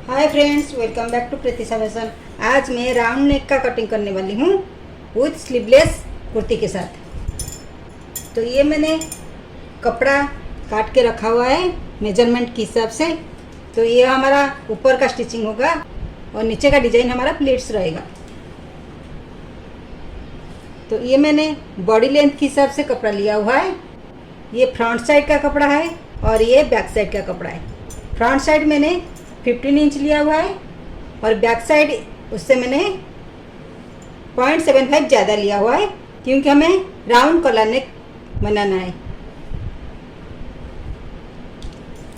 Hi friends, welcome back to Pritisha fashion. आज मैं round neck का कटिंग करने वाली हूँ विथ स्लीवलेस कुर्ती के साथ। तो ये मैंने कपड़ा काट के रखा हुआ है मेजरमेंट के हिसाब से। तो ये हमारा ऊपर का स्टिचिंग होगा और नीचे का डिजाइन हमारा प्लीट्स रहेगा। तो ये मैंने बॉडी लेंथ के हिसाब से कपड़ा लिया हुआ है। ये फ्रंट साइड का कपड़ा है और ये बैक साइड का कपड़ा है। फ्रंट साइड मैंने 15 इंच लिया हुआ है और बैक साइड उससे मैंने 0.75 ज़्यादा लिया हुआ है, क्योंकि हमें राउंड कॉलर नेक बनाना है।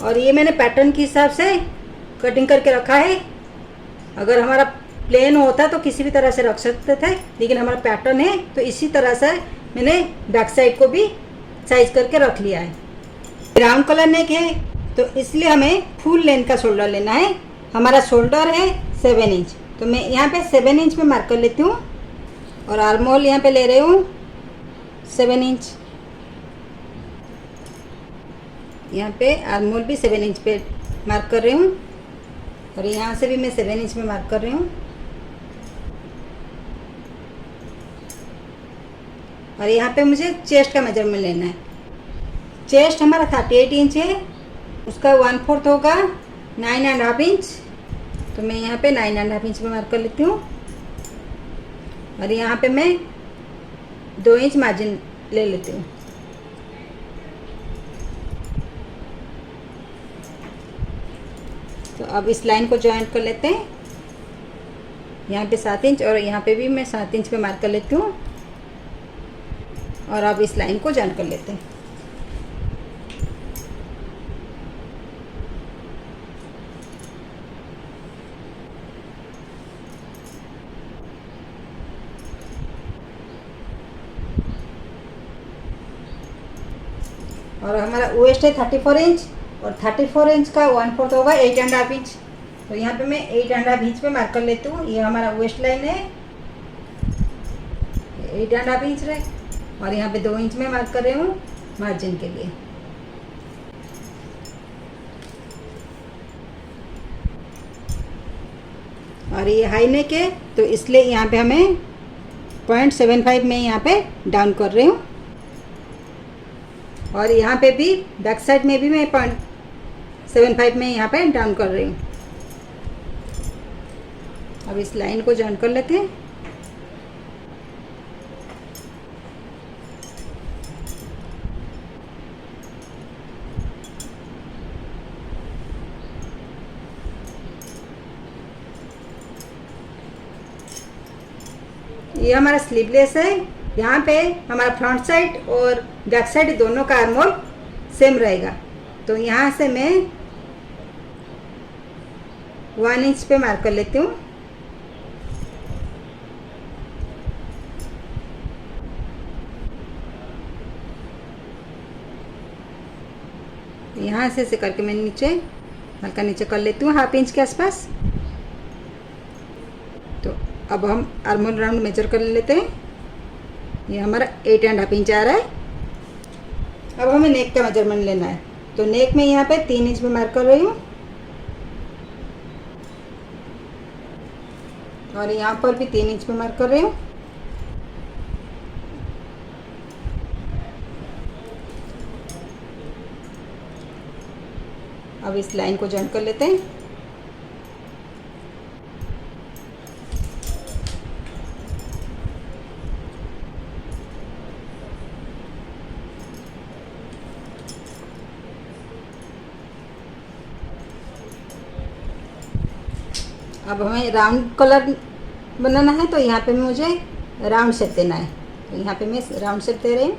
और ये मैंने पैटर्न के हिसाब से कटिंग करके रखा है। अगर हमारा प्लेन होता तो किसी भी तरह से रख सकते थे, लेकिन हमारा पैटर्न है तो इसी तरह से मैंने बैक साइड को भी साइज करके रख लिया है। राउंड कॉलर नेक है तो इसलिए हमें फुल लेंथ का शोल्डर लेना है। हमारा शोल्डर है 7 इंच, तो मैं यहाँ पे 7 इंच में मार्क कर लेती हूँ। और आर्म होल यहाँ पे ले रही हूँ 7 इंच। यहाँ पे आर्म होल भी 7 इंच पे मार्क कर रही हूँ और यहाँ से भी मैं 7 इंच में मार्क कर रही हूँ। और यहाँ पे मुझे चेस्ट का मेजरमेंट लेना है। चेस्ट हमारा 38 इंच है, उसका 1/4 होगा 9.5 इंच। तो मैं यहाँ पे 9.5 इंच में मार्क कर लेती हूँ। और यहाँ पे मैं 2 इंच मार्जिन ले लेती हूँ। तो अब इस लाइन को जॉइंट कर लेते हैं। यहाँ पे 7 इंच और यहाँ पे भी मैं 7 इंच पे मार्क कर लेती हूँ। और अब इस लाइन को जॉइंट कर लेते हैं। और हमारा वेस्ट है 34 इंच और 34 इंच का 1/4 होगा 8.5 इंच। तो यहाँ पे मैं 8.5 इंच पे मार्क कर लेती हूँ। ये हमारा वेस्ट लाइन है, 8.5 इंच है। और यहाँ पे 2 इंच में मार्क कर रही हूँ मार्जिन के लिए। और ये हाई नेक है तो इसलिए यहाँ पे हमें 0.75 में यहाँ पे डाउन कर रही हूँ। और यहाँ पे भी बैक साइड में भी मैं 0.75 में यहाँ पे डाउन कर रही हूँ। अब इस लाइन को जॉइन कर लेते हैं। ये हमारा स्लीवलेस है। यहाँ पे हमारा फ्रंट साइड और बैक साइड दोनों का आर्म होल सेम रहेगा। तो यहाँ से मैं 1 इंच पे मार्क कर लेती हूँ। यहाँ से करके मैं नीचे हल्का नीचे कर लेती हूँ 1/2 इंच के आसपास। तो अब हम आर्म होल राउंड मेजर कर लेते हैं। ये हमारा 8.5 इंच आ रहा है। अब हमें नेक का मेजरमेंट लेना है। तो नेक में यहाँ पे 3 इंच में मार्क कर रही हूँ और यहाँ पर भी 3 इंच में मार्क कर रही हूँ। अब इस लाइन को जॉइन कर लेते हैं। अब हमें राउंड कलर बनाना है तो यहाँ पे मुझे राउंड शेप देना है। तो यहाँ पे मैं राउंड शेप दे रही हूँ।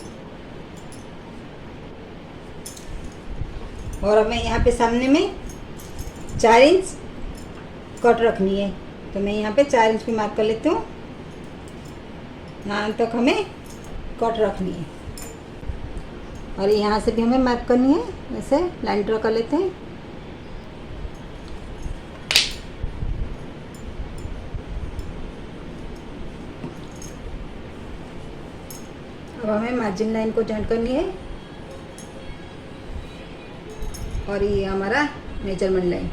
और हमें यहाँ पे सामने में 4 इंच कट रखनी है। तो मैं यहाँ पे 4 इंच पे मार्क कर लेती हूँ। यहाँ तक हमें कट रखनी है और यहाँ से भी हमें मार्क करनी है। ऐसे लाइन ड्रॉ कर लेते हैं। अब हमें मार्जिन लाइन को जॉइन करनी है और ये हमारा मेजरमेंट लाइन।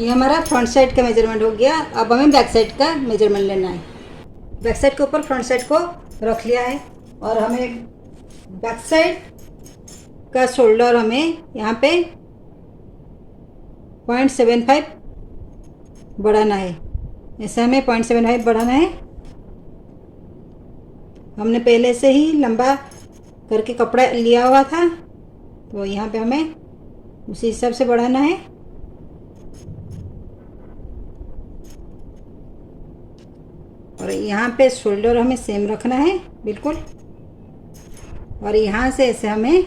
ये हमारा फ्रंट साइड का मेजरमेंट हो गया। अब हमें बैक साइड का मेजरमेंट लेना है। बैक साइड के ऊपर फ्रंट साइड को रख लिया है और हमें बैक साइड का शोल्डर हमें यहाँ पे 0.75 बढ़ाना है। ऐसा हमें 0.75 बढ़ाना है। हमने पहले से ही लंबा करके कपड़ा लिया हुआ था, तो यहाँ पे हमें उसी हिसाब से बढ़ाना है। और यहाँ पे शोल्डर हमें सेम रखना है बिल्कुल। और यहाँ से ऐसे हमें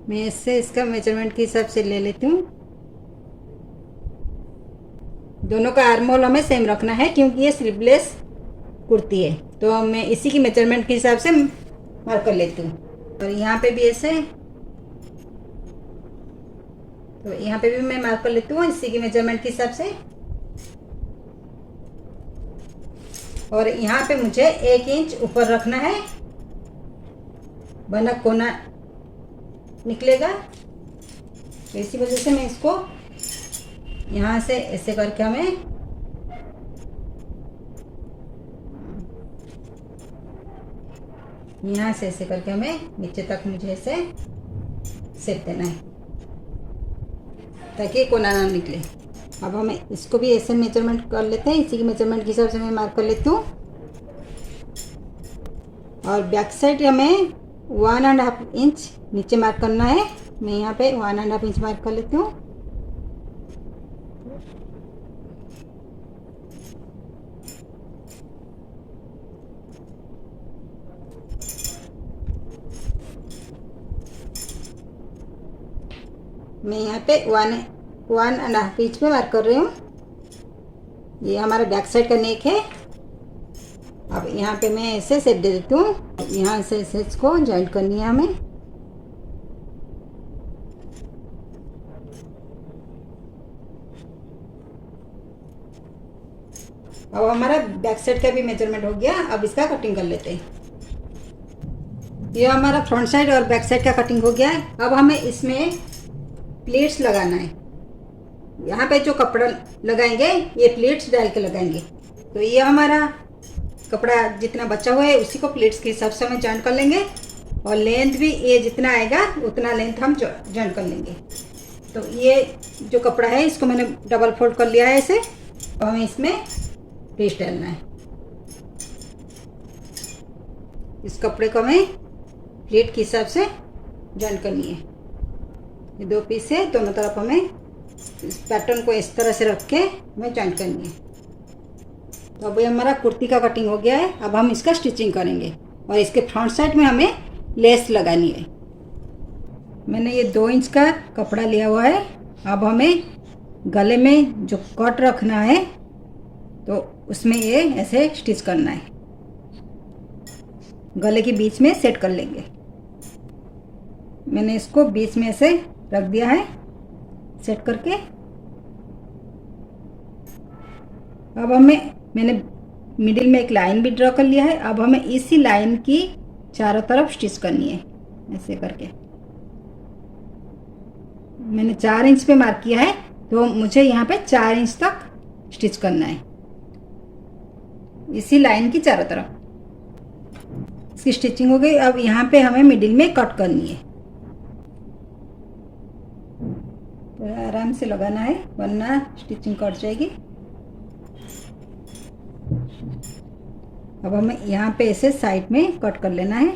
मैं इससे इसका मेजरमेंट के हिसाब से ले लेती हूँ। दोनों का आर्म होल हमें सेम रखना है क्योंकि ये स्लीवलेस कुर्ती है, तो मैं इसी की मेजरमेंट के हिसाब से मार्क कर लेती हूँ। और यहाँ पे भी ऐसे, तो यहाँ पे भी मैं मार्क कर लेती हूँ इसी की मेजरमेंट के हिसाब से। और यहाँ पे मुझे 1 इंच ऊपर रखना है, वरना कोना निकलेगा। तो इसी वजह से मैं इसको यहाँ से ऐसे करके हमें यहाँ से ऐसे करके हमें नीचे तक मुझे ऐसे सेट देना है ताकि कोना ना निकले। अब हमें इसको भी ऐसे मेजरमेंट कर लेते हैं, इसी की मेजरमेंट के हिसाब से मैं मार्क कर लेती हूँ। और बैक साइड हमें 1.5 इंच नीचे मार्क करना है। मैं यहाँ पे 1.5 इंच मार्क कर लेती हूँ। मैं यहाँ पे 1.5 इंच पे मार्क कर रही हूँ। ये हमारा बैक साइड का नेक है। अब यहाँ पे मैं ऐसे सेट दे देती हूँ। यहाँ से ऐसे इसको जॉइंट करनी है हमें। अब हमारा बैक साइड का भी मेजरमेंट हो गया। अब इसका कटिंग कर लेते हैं। ये हमारा फ्रंट साइड और बैक साइड का कटिंग हो गया है। अब हमें इसमें प्लीट्स लगाना है। यहाँ पे जो कपड़ा लगाएंगे ये प्लीट्स डाल के लगाएंगे। तो ये हमारा कपड़ा जितना बचा हुआ है उसी को प्लीट्स के हिसाब से हम जॉइंट कर लेंगे। और लेंथ भी ये जितना आएगा उतना लेंथ हम जॉइंट कर लेंगे। तो ये जो कपड़ा है इसको मैंने डबल फोल्ड कर लिया है ऐसे। तो हमें इसमें प्लीट्स डालना है। इस कपड़े को हमें प्लीट के हिसाब से जॉइंट करनी है। ये 2 पीस है, दोनों तरफ हमें इस पैटर्न को इस तरह से रख के हमें जॉइंट करनी है। तो अब ये हमारा कुर्ती का कटिंग हो गया है। अब हम इसका स्टिचिंग करेंगे और इसके फ्रंट साइड में हमें लेस लगानी है। मैंने ये 2 इंच का कपड़ा लिया हुआ है। अब हमें गले में जो कट रखना है तो उसमें ये ऐसे स्टिच करना है। गले के बीच में सेट कर लेंगे। मैंने इसको बीच में ऐसे रख दिया है सेट करके। अब मैंने मिडिल में एक लाइन भी ड्रॉ कर लिया है। अब हमें इसी लाइन की चारों तरफ स्टिच करनी है ऐसे करके। मैंने 4 इंच पे मार्क किया है, तो मुझे यहाँ पे 4 इंच तक स्टिच करना है इसी लाइन की चारों तरफ। इसकी स्टिचिंग हो गई। अब यहाँ पे हमें मिडिल में कट करनी है। तो आराम से लगाना है वरना स्टिचिंग कट जाएगी। अब हमें यहाँ पे ऐसे साइड में कट कर लेना है।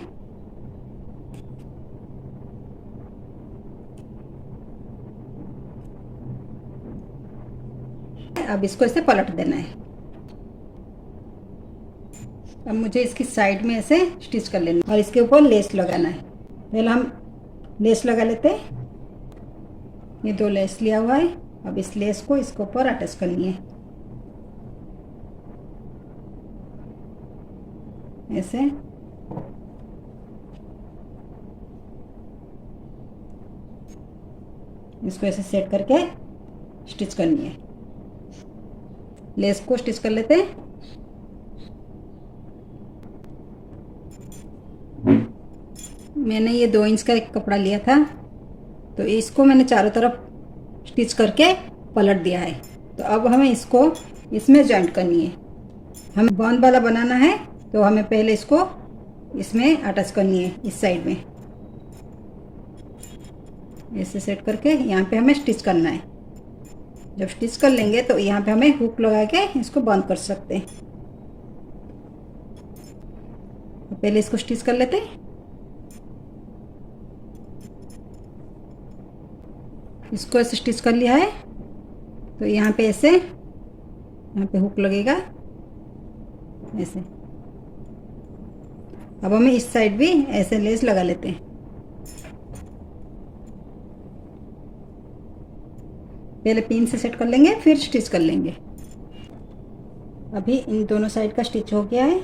अब इसको ऐसे पलट देना है। अब मुझे इसकी साइड में ऐसे स्टिच कर लेना और इसके ऊपर लेस लगाना है। पहले हम लेस लगा लेते हैं। ये 2 लेस लिया हुआ है। अब इस लेस को इसके ऊपर अटैच करनी है ऐसे। इसको ऐसे सेट करके स्टिच करनी है। लेस को स्टिच कर लेते हैं। मैंने ये 2 इंच का एक कपड़ा लिया था, तो इसको मैंने चारों तरफ स्टिच करके पलट दिया है। तो अब हमें इसको इसमें जॉइंट करनी है। हमें बाउंड वाला बनाना है तो हमें पहले इसको इसमें अटैच करनी है, इस साइड में ऐसे सेट करके यहाँ पे हमें स्टिच करना है। जब स्टिच कर लेंगे तो यहाँ पे हमें हुक लगा के इसको बंद कर सकते हैं। तो पहले इसको स्टिच कर लेते हैं। इसको ऐसे स्टिच कर लिया है तो यहाँ पे ऐसे यहाँ पे हुक लगेगा ऐसे। अब हमें इस साइड भी ऐसे लेस लगा लेते हैं। पहले पिन से सेट कर लेंगे फिर स्टिच कर लेंगे। अभी इन दोनों साइड का स्टिच हो गया है,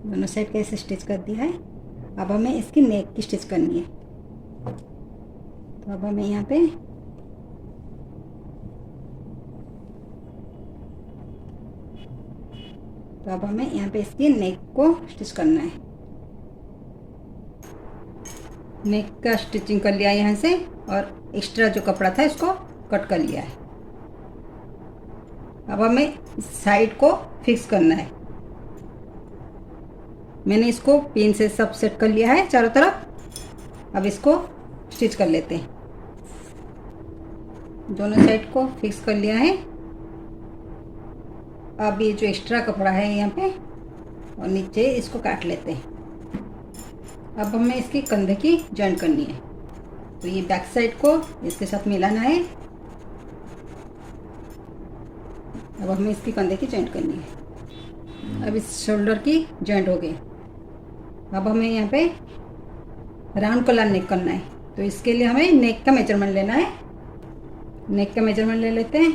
दोनों साइड का ऐसे स्टिच कर दिया है। अब हमें इसकी नेक की स्टिच करनी है। तो अब हमें यहाँ पे इसकी नेक को स्टिच करना है। नेक का स्टिचिंग कर लिया यहाँ से और एक्स्ट्रा जो कपड़ा था इसको कट कर लिया है। अब हमें इस साइड को फिक्स करना है। मैंने इसको पिन से सब सेट कर लिया है चारों तरफ। अब इसको स्टिच कर लेते हैं। दोनों साइड को फिक्स कर लिया है। अब ये जो एक्स्ट्रा कपड़ा है यहाँ पे और नीचे इसको काट लेते हैं। अब हमें इसकी कंधे की जॉइंट करनी है। तो ये बैक साइड को इसके साथ मिलाना है। अब हमें इसकी कंधे की जॉइंट करनी है। अब इस शोल्डर की जॉइंट हो गई। अब हमें यहाँ पे राउंड कलर नेक करना है। तो इसके लिए हमें नेक का मेजरमेंट लेना है। नेक का मेजरमेंट ले लेते हैं।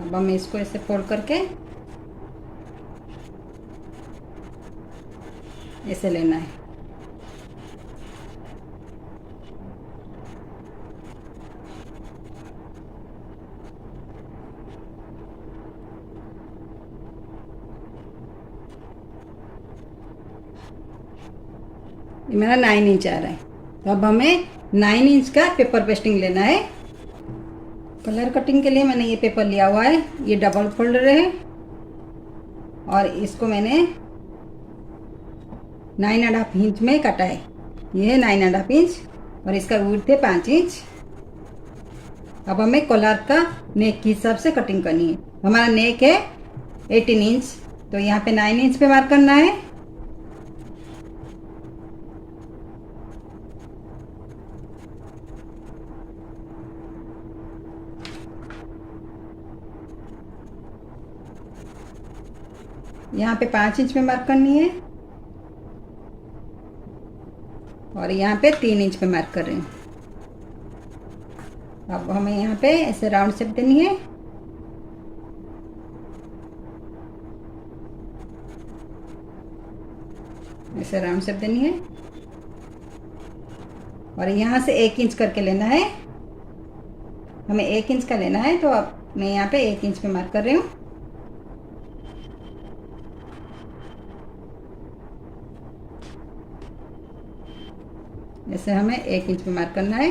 अब हमें इसको ऐसे फोल्ड करके ऐसे लेना है। ये मेरा 9 इंच आ रहा है। तो अब हमें 9 इंच का पेपर पेस्टिंग लेना है। कलर कटिंग के लिए मैंने ये पेपर लिया हुआ है। ये डबल फोल्डर है और इसको मैंने 9.5 इंच में काटा है। ये है 9.5 इंच और इसका विड्थ है 5 इंच। अब हमें कॉलर का नेक के हिसाब से कटिंग करनी है। हमारा नेक है 18 इंच, तो यहाँ पे 9 इंच पे मार्क करना है। यहाँ पे 5 इंच पे मार्क करनी है और यहाँ पे 3 इंच पे मार्क कर रही हूँ। अब हमें यहाँ पे ऐसे राउंड शेप देनी है। ऐसे राउंड शेप देनी है और यहाँ से 1 इंच करके लेना है। हमें 1 इंच का लेना है, तो अब मैं यहाँ पे 1 इंच पे मार्क कर रही हूँ। ऐसे हमें 1 इंच पे मार्क करना है।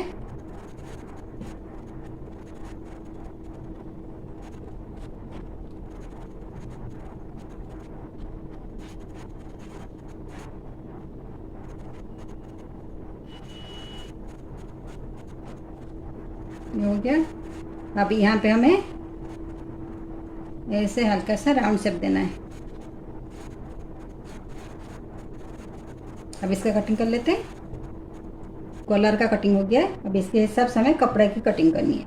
ये हो गया। अब यहाँ पे हमें ऐसे हल्का सा राउंड शेप देना है। अब इसका कटिंग कर लेते हैं। कॉलर का कटिंग हो गया है। अब इसके हिसाब से हमें कपड़े की कटिंग करनी है।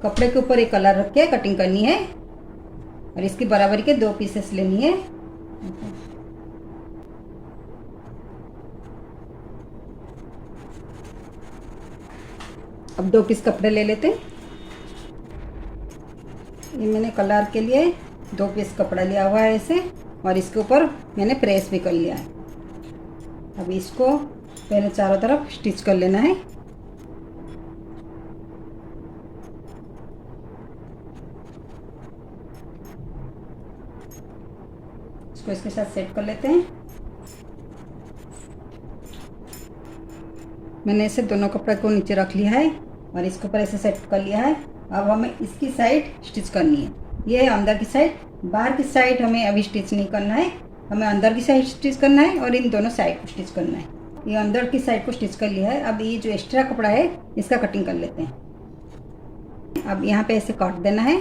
कपड़े के ऊपर एक कलर रख के कटिंग करनी है और इसकी बराबरी के 2 पीसेस लेनी है। अब 2 पीस कपड़े ले लेते हैं। ये मैंने कलर के लिए 2 पीस कपड़ा लिया हुआ है ऐसे, और इसके ऊपर मैंने प्रेस भी कर लिया है। अब इसको पहले चारों तरफ स्टिच कर लेना है। इसको इसके साथ सेट कर लेते हैं। मैंने ऐसे दोनों कपड़े को नीचे रख लिया है और इसके ऊपर ऐसे सेट कर लिया है। अब हमें इसकी साइड स्टिच करनी है। ये है अंदर की साइड, बाहर की साइड हमें अभी स्टिच नहीं करना है, हमें अंदर की साइड स्टिच करना है और इन दोनों साइड को स्टिच करना है। ये अंदर की साइड को स्टिच कर लिया है। अब ये जो एक्स्ट्रा कपड़ा है इसका कटिंग कर लेते हैं। अब यहाँ पे ऐसे काट देना है।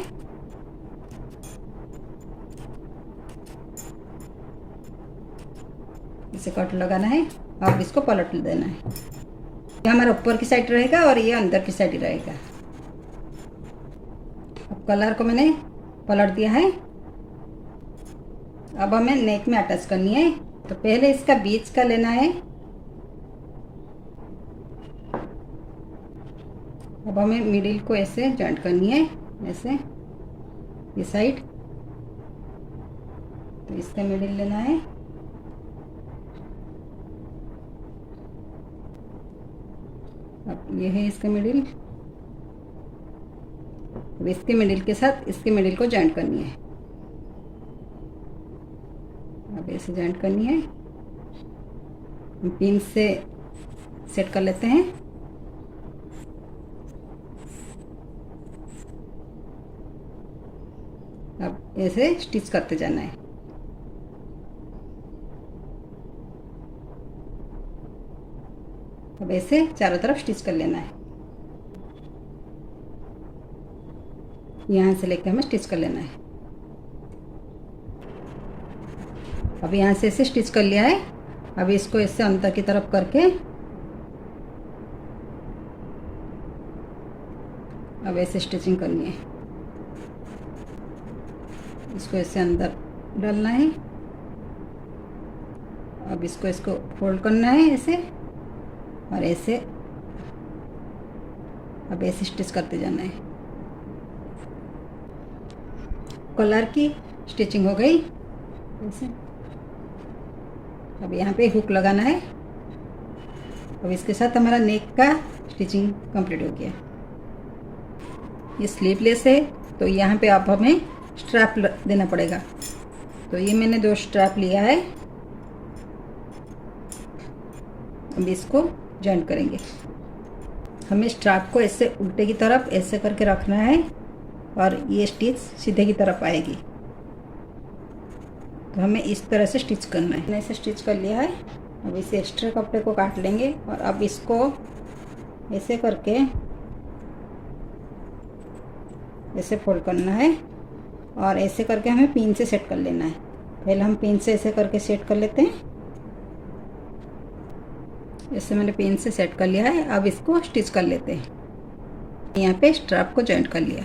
इसे कट लगाना है। अब इसको पलट देना है। ये हमारा ऊपर की साइड रहेगा और ये अंदर की साइड रहेगा। अब कलर को मैंने पलट दिया है। अब हमें नेक में अटैच करनी है। तो पहले इसका बीच का लेना है। अब हमें मिडिल को ऐसे जॉइंट करनी है, ऐसे ये साइड। तो इसका मिडिल लेना है। अब ये है इसका मिडिल। अब इसके मिडिल के साथ इसके मिडिल को जॉइंट करनी है। अब ऐसे जॉइंट करनी है। हम पिन से सेट कर लेते हैं। अब ऐसे स्टिच करते जाना है। अब ऐसे चारों तरफ स्टिच कर लेना है। यहाँ से लेकर हमें स्टिच कर लेना है। अब यहाँ से ऐसे स्टिच कर लिया है। अब इसको ऐसे अंदर की तरफ करके अब ऐसे स्टिचिंग करनी है। इसको ऐसे अंदर डालना है। अब इसको फोल्ड करना है ऐसे और ऐसे। अब ऐसे स्टिच करते जाना है। कलर की स्टिचिंग हो गई ऐसे। अब यहाँ पे हुक लगाना है। अब इसके साथ हमारा नेक का स्टिचिंग कंप्लीट हो गया। ये स्लीवलेस है तो यहाँ पे अब हमें स्ट्रैप देना पड़ेगा। तो ये मैंने 2 स्ट्रैप लिया है। अब इसको जॉइंट करेंगे। हमें स्ट्रैप को ऐसे उल्टे की तरफ ऐसे करके रखना है और ये स्टिच सीधे की तरफ आएगी। तो हमें इस तरह से स्टिच करना है। मैंने इसे स्टिच कर लिया है। अब इस एक्स्ट्रा कपड़े को काट लेंगे और अब इसको ऐसे करके ऐसे फोल्ड करना है और ऐसे करके हमें पिन से सेट कर लेना है। पहले हम पिन से ऐसे करके सेट कर लेते हैं। ऐसे मैंने पिन से सेट कर लिया है। अब इसको स्टिच कर लेते हैं। यहाँ पे स्ट्रैप को जॉइंट कर लिया।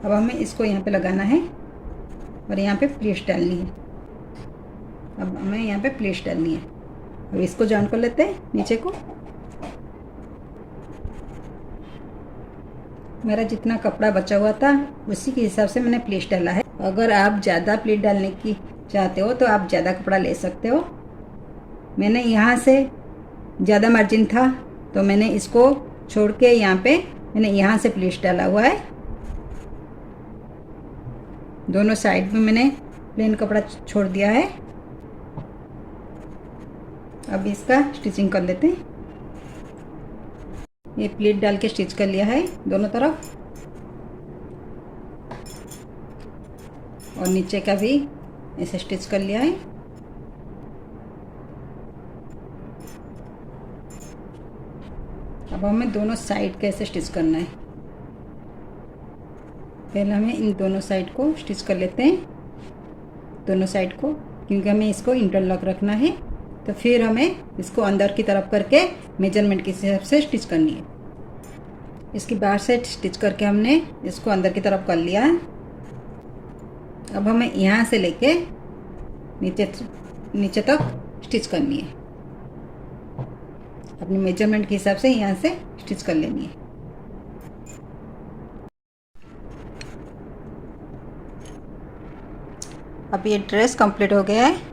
अब हमें इसको यहाँ पे लगाना है और यहाँ पे प्लीट्स डालनी है। अब हमें यहाँ पे प्लीट्स डालनी है। अब इसको जॉइंट कर लेते हैं नीचे को। मेरा जितना कपड़ा बचा हुआ था उसी के हिसाब से मैंने प्लीट्स डाला है। अगर आप ज़्यादा प्लीट डालने की चाहते हो तो आप ज़्यादा कपड़ा ले सकते हो। मैंने यहाँ से ज़्यादा मार्जिन था तो मैंने इसको छोड़ के यहाँ पे मैंने यहाँ से प्लीट्स डाला हुआ है। दोनों साइड में मैंने प्लेन कपड़ा छोड़ दिया है। अब इसका स्टिचिंग कर लेते हैं। ये प्लीट डाल के स्टिच कर लिया है दोनों तरफ और नीचे का भी ऐसे स्टिच कर लिया है। अब हमें दोनों साइड कैसे स्टिच करना है। पहले हमें इन दोनों साइड को स्टिच कर लेते हैं, दोनों साइड को, क्योंकि हमें इसको इंटरलॉक रखना है। तो फिर हमें इसको अंदर की तरफ करके मेजरमेंट के हिसाब से स्टिच करनी है। इसकी बाहर साइड स्टिच करके हमने इसको अंदर की तरफ कर लिया है। अब हमें यहाँ से लेके नीचे तक स्टिच करनी है। अपनी मेजरमेंट के हिसाब से यहाँ से स्टिच कर लेनी है। अब ये ड्रेस कंप्लीट हो गया है।